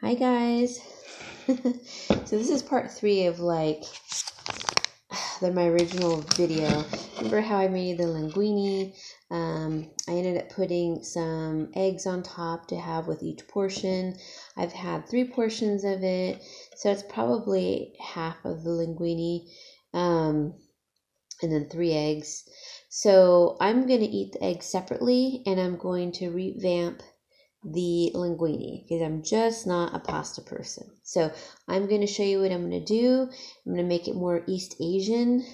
Hi guys. So this is part 3 of my original video. Remember how I made the linguine? I ended up putting some eggs on top to have with each portion. I've had 3 portions of it, so it's probably half of the linguine, and then 3 eggs. So I'm going to eat the eggs separately, and I'm going to revamp the linguine because I'm just not a pasta person. So I'm going to show you what I'm going to do. I'm going to make it more East Asian,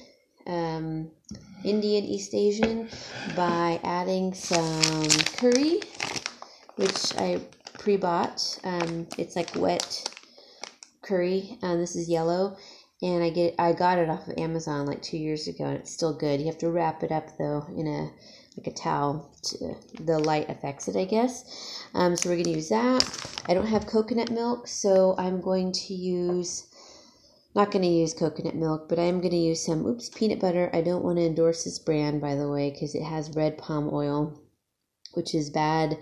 Indian East Asian, by adding some curry, which I pre-bought. It's like wet curry, and this is yellow, and I got it off of Amazon like 2 years ago, and it's still good. You have to wrap it up though in a towel. The light affects it, I guess. So we're going to use that. I don't have coconut milk, so I'm going to use, not going to use coconut milk, but I'm going to use some, peanut butter. I don't want to endorse this brand, by the way, because it has red palm oil, which is bad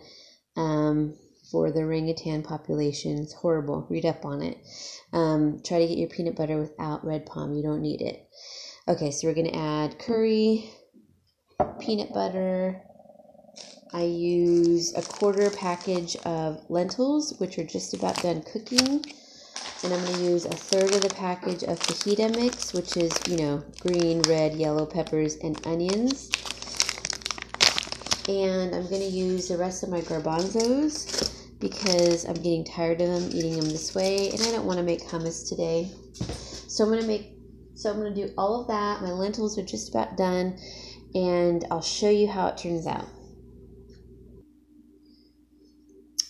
for the orangutan population. It's horrible. Read up on it. Try to get your peanut butter without red palm. You don't need it. Okay, so we're going to add curry, peanut butter. I use a 1/4 package of lentils, which are just about done cooking. And I'm going to use a 1/3 of the package of fajita mix, which is, green, red, yellow peppers, and onions. And I'm going to use the rest of my garbanzos because I'm getting tired of them, eating them this way. And I don't want to make hummus today. So I'm going to do all of that. My lentils are just about done, and I'll show you how it turns out.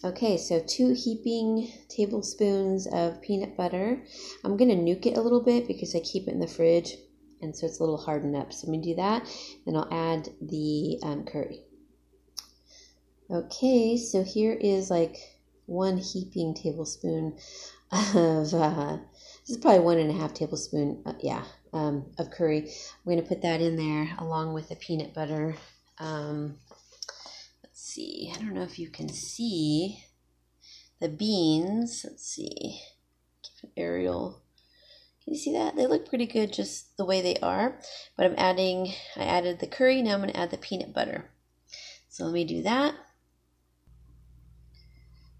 Okay, so 2 heaping tablespoons of peanut butter. I'm going to nuke it a little bit because I keep it in the fridge, and so it's a little hardened up. So I'm going to do that, then I'll add the curry. Okay, so here is like 1 heaping tablespoon of, this is probably 1.5 tablespoon, of curry. I'm going to put that in there along with the peanut butter. See, I don't know if you can see the beans. Let's see, give an aerial. Can you see that? They look pretty good just the way they are, but I added the curry. Now I'm going to add the peanut butter. So let me do that.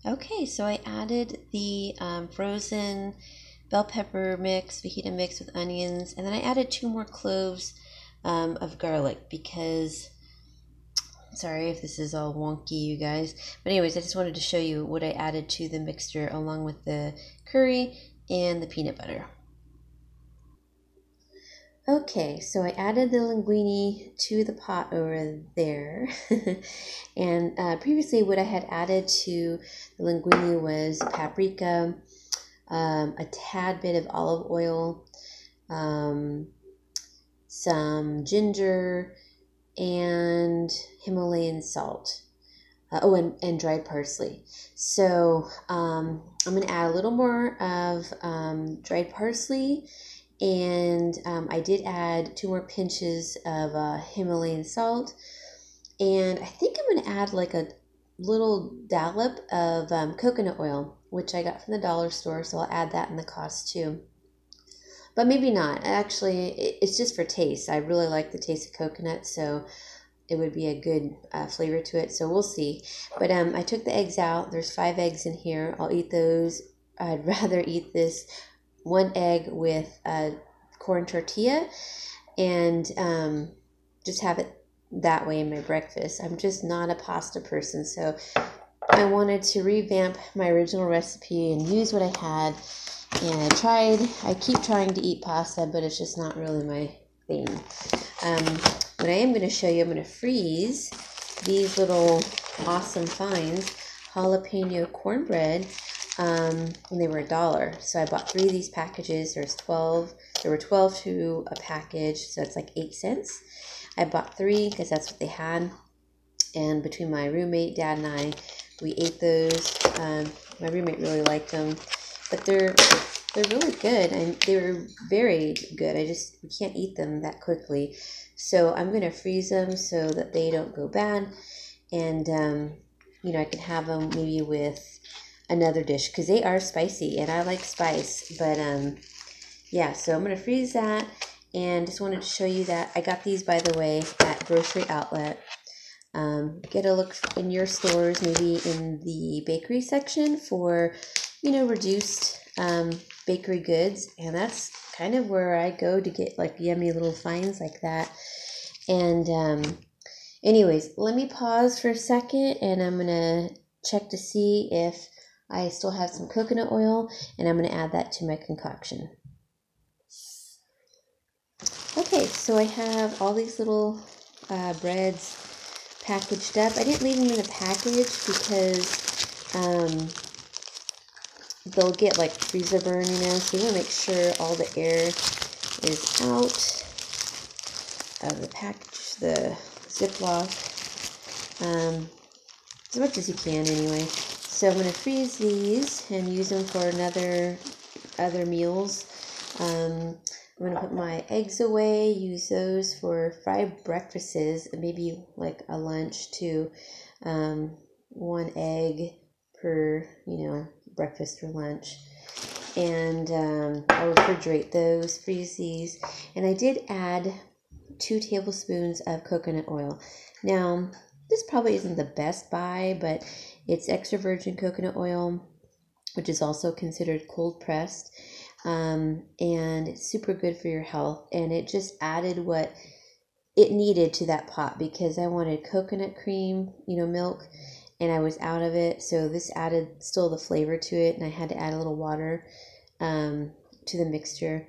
Okay, so I added the frozen bell pepper mix, fajita mix with onions, and then I added 2 more cloves of garlic because, sorry if this is all wonky, you guys. But anyways, I just wanted to show you what I added to the mixture along with the curry and the peanut butter. Okay, so I added the linguine to the pot over there. And previously what I had added to the linguine was paprika, a tad bit of olive oil, some ginger, and Himalayan salt. And dried parsley. So I'm going to add a little more of dried parsley, and I did add 2 more pinches of Himalayan salt, and I think I'm going to add like a little dollop of coconut oil, which I got from the dollar store, so I'll add that in the cost too. But maybe not. Actually, it's just for taste. I really like the taste of coconut, so it would be a good flavor to it, so we'll see. But I took the eggs out. There's 5 eggs in here. I'll eat those. I'd rather eat this 1 egg with a corn tortilla and just have it that way in my breakfast. I'm just not a pasta person, so I wanted to revamp my original recipe and use what I had. And I keep trying to eat pasta, but it's just not really my thing. What I am going to show you, I'm going to freeze these little awesome finds, jalapeno cornbread, and they were $1. So I bought 3 of these packages. There were 12 to a package, so it's like 8 cents. I bought 3 because that's what they had, and between my roommate, Dad, and I, we ate those. My roommate really liked them, but they're really good, and they were very good. We can't eat them that quickly. So I'm going to freeze them so that they don't go bad. And, I can have them maybe with another dish because they are spicy and I like spice. But yeah, so I'm going to freeze that, and just wanted to show you that I got these, by the way, at Grocery Outlet. Get a look in your stores, maybe in the bakery section for, reduced bakery goods. And that's kind of where I go to get like yummy little finds like that. And anyways, let me pause for a second, and I'm going to check to see if I still have some coconut oil, and I'm going to add that to my concoction. Okay, so I have all these little breads packaged up. I didn't leave them in a package because they'll get like freezer burn, so you want to make sure all the air is out of the package, the Ziploc, as much as you can anyway. So I'm going to freeze these and use them for other meals. I'm going to put my eggs away, use those for fried breakfasts, maybe like a lunch too. 1 egg per, breakfast or lunch. And I'll refrigerate those, freeze these. And I did add 2 tablespoons of coconut oil. Now, this probably isn't the best buy, but it's extra virgin coconut oil, which is also considered cold pressed. And it's super good for your health, and it just added what it needed to that pot because I wanted coconut cream, milk, and I was out of it, so this added still the flavor to it, and I had to add a little water to the mixture.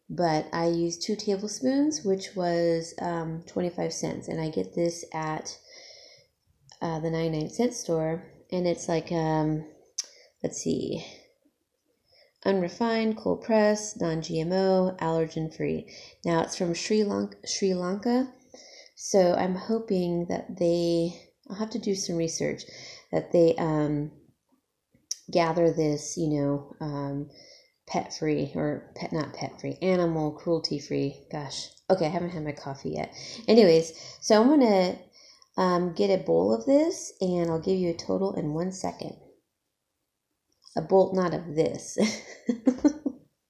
But I used 2 tablespoons, which was 25 cents, and I get this at the 99-cent store, and it's like let's see, unrefined, cold pressed, non-GMO, allergen free. Now it's from Sri Lanka, so I'm hoping that I'll have to do some research, that they gather this, pet free, or not pet free, animal cruelty free. Gosh, okay, I haven't had my coffee yet. Anyways, so I'm gonna get a bowl of this, and I'll give you a total in 1 second. A bowl, not of this.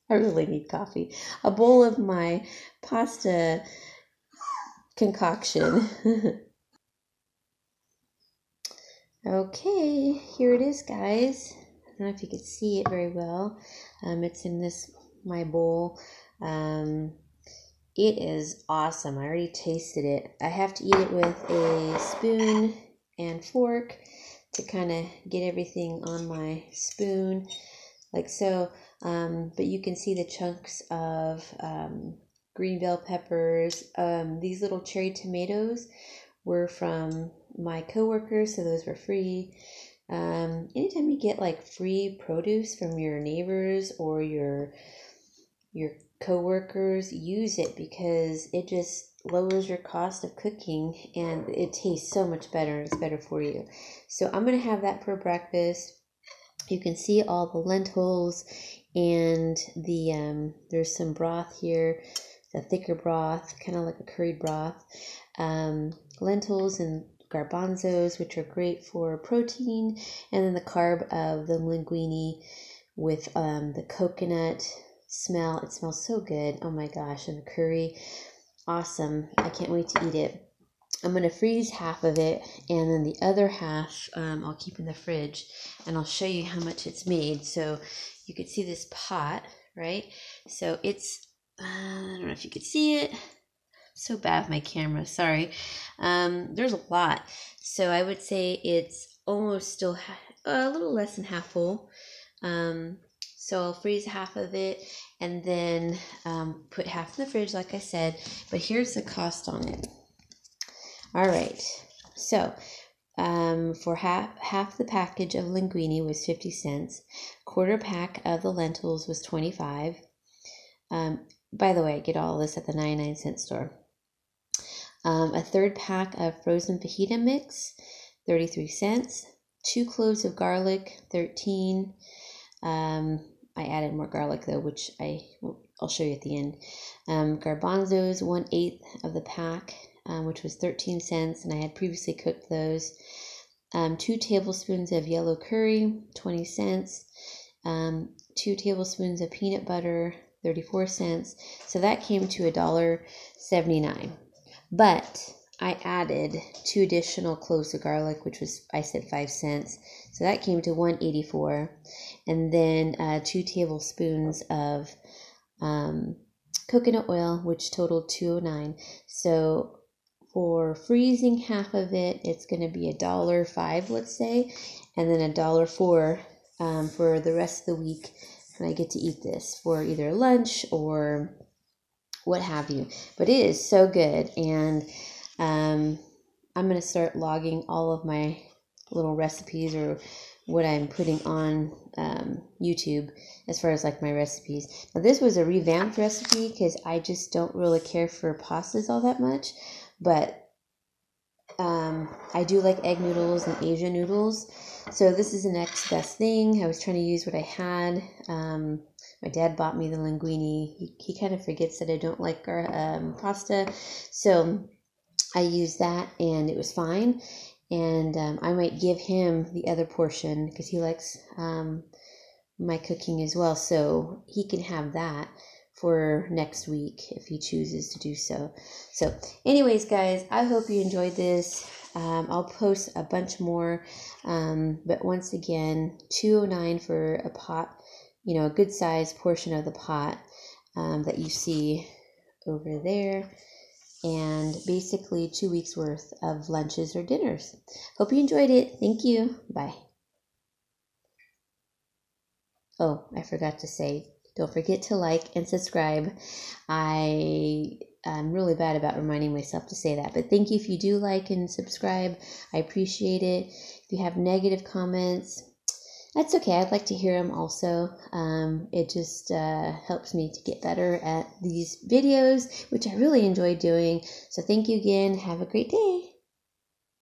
I really need coffee. A bowl of my pasta concoction. Okay, here it is, guys. I don't know if you can see it very well. It's in my bowl. It is awesome. I already tasted it. I have to eat it with a spoon and fork to kind of get everything on my spoon, like so. But you can see the chunks of green bell peppers. These little cherry tomatoes were from my coworkers, so those were free. Anytime you get like free produce from your neighbors or your coworkers, use it because it just lowers your cost of cooking and it tastes so much better. It's better for you. So I'm going to have that for breakfast. You can see all the lentils and there's some broth here, the thicker broth, kind of like a curried broth. Lentils and garbanzos, which are great for protein, and then the carb of the linguine with the coconut smell. It smells so good. Oh my gosh. And the curry, awesome. I can't wait to eat it. I'm going to freeze half of it, and then the other half I'll keep in the fridge, and I'll show you how much it's made. So you could see this pot, right? So it's, I don't know if you could see it. So bad with my camera, sorry. There's a lot. So I would say it's almost still a little less than half full. So I'll freeze half of it and then put half in the fridge, like I said. But here's the cost on it. All right. So for half the package of linguine was 50 cents. Quarter pack of the lentils was 25. By the way, I get all this at the 99-cent store. A third pack of frozen fajita mix, 33 cents. 2 cloves of garlic, 13. I added more garlic though, which I'll show you at the end. Garbanzos, 1/8 of the pack, which was 13 cents, and I had previously cooked those. 2 tablespoons of yellow curry, 20 cents, 2 tablespoons of peanut butter, 34 cents. So that came to $1.79. But I added 2 additional cloves of garlic, which was, I said, 5 cents. So that came to $1.84. And then 2 tablespoons of coconut oil, which totaled $2.09. So for freezing half of it, it's going to be $1.05, let's say, and then $1.04 for the rest of the week when I get to eat this for either lunch or what have you. But it is so good, and I'm going to start logging all of my little recipes or what I'm putting on YouTube as far as like my recipes. Now this was a revamped recipe because I just don't really care for pastas all that much, but I do like egg noodles and Asian noodles. So this is the next best thing. I was trying to use what I had. My dad bought me the linguine. He kind of forgets that I don't like our pasta. So I used that and it was fine. And I might give him the other portion because he likes my cooking as well. So he can have that for next week if he chooses to do so. So anyways, guys, I hope you enjoyed this. I'll post a bunch more. But once again, $2.09 for a pot, a good size portion of the pot that you see over there. And basically 2 weeks worth of lunches or dinners. Hope you enjoyed it. Thank you. Bye. Oh, I forgot to say, don't forget to like and subscribe. I'm really bad about reminding myself to say that, but thank you if you do like and subscribe. I appreciate it. If you have negative comments, that's okay. I'd like to hear them also. It just helps me to get better at these videos, which I really enjoy doing. So thank you again. Have a great day.